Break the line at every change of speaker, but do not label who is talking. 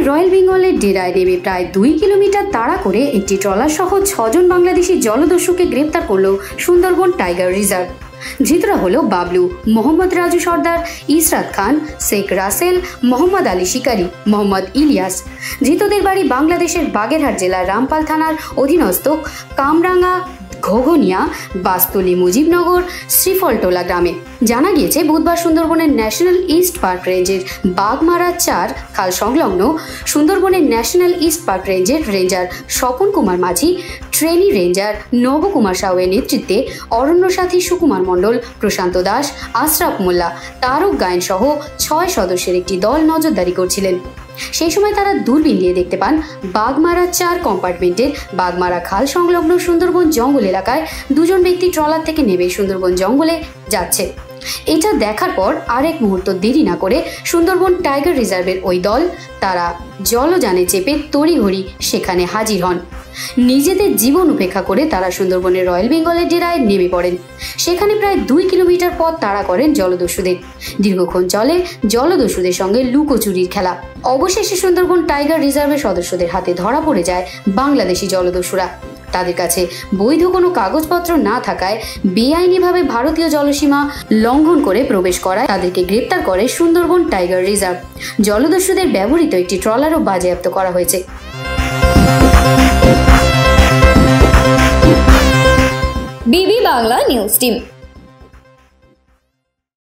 Royal বেঙ্গলের ডেরায় নেমে প্রায় 2 কিলোমিটার তাড়া করে একটি ট্রলার সহ 6 জন বাংলাদেশি জলদস্যুকে গ্রেপ্তার করল সুন্দরবন টাইগার রিজার্ভ। ধৃতরা হলো বাবলু, মোহাম্মদ রাজু সর্দার, ইসরাত খান, শেখ রাসেল, মোহাম্মদ আলী শিকারি, মোহাম্মদ ইলিয়াস। ধৃতদের বাড়ি বাংলাদেশের বাগেরহাট জেলার রামপাল থানার অধীনস্থ কামরাঙ্গা, ঘোঘনিয়া, বাস্তলি, মুজিবনগর, শ্রীফলটোলা গ্রামে। জানা গিয়েছে বুধবার সুন্দরবনের ন্যাশনাল ইস্ট পার্ক রেঞ্জের বাগমারা 4 খাল সংলগ্ন সুন্দরবনের ন্যাশনাল ইস্ট পার্ক রেঞ্জের রেঞ্জার স্বপন কুমার মাঝি, ট্রেনি রেঞ্জার নবকুমার সাউয়ের নেতৃত্বে অরণ্য সাথী সুকুমার মণ্ডল, প্রশান্ত দাস, আশরাফ মোল্লা, তারক গায়েন সহ 6 সদস্যের একটি দল নজরদারি করছিলেন। সেই সময় তারা দূরবীন দিয়ে দেখতে পান বাগমারা 4 কম্পার্টমেন্টের বাগমারা খাল সংলগ্ন সুন্দরবন জঙ্গল এলাকায় 2 জন ব্যক্তি ট্রলার থেকে নেমে সুন্দরবন জঙ্গলে যাচ্ছে। এটা দেখার পর আরেক মুহূর্ত দেরি না করে সুন্দরবন টাইগার রিজার্ভের ওই দল তারা জলযানে চেপে তড়িঘড়ি সেখানে হাজির হন। নিজেদের জীবন উপেক্ষা করে তারা সুন্দরবনের রয়্যাল বেঙ্গলের ডেরায় নেমে পড়েন। সেখানে প্রায় 2 কিলোমিটার পথ তাড়া করেন জলদস্যুদের। দীর্ঘক্ষণ চলে জলদস্যুদের সঙ্গে লুকোচুরির খেলা। অবশেষে সুন্দরবন টাইগার রিজার্ভের সদস্যদের হাতে ধরা পড়ে যায় বাংলাদেশি জলদস্যুরা। তাদের কাছে বৈধ কোনো কাগজপত্র না থাকায় বেআইনিভাবে ভারতীয় জলসীমা লঙ্ঘন করে প্রবেশ করায় তাদেরকে গ্রেপ্তার করে সুন্দরবন টাইগার রিজার্ভ। জলদস্যুদের ব্যবহৃত একটি ট্রলারও বাজেয়াপ্ত করা হয়েছে।
বিবি বাংলা নিউজ টিম।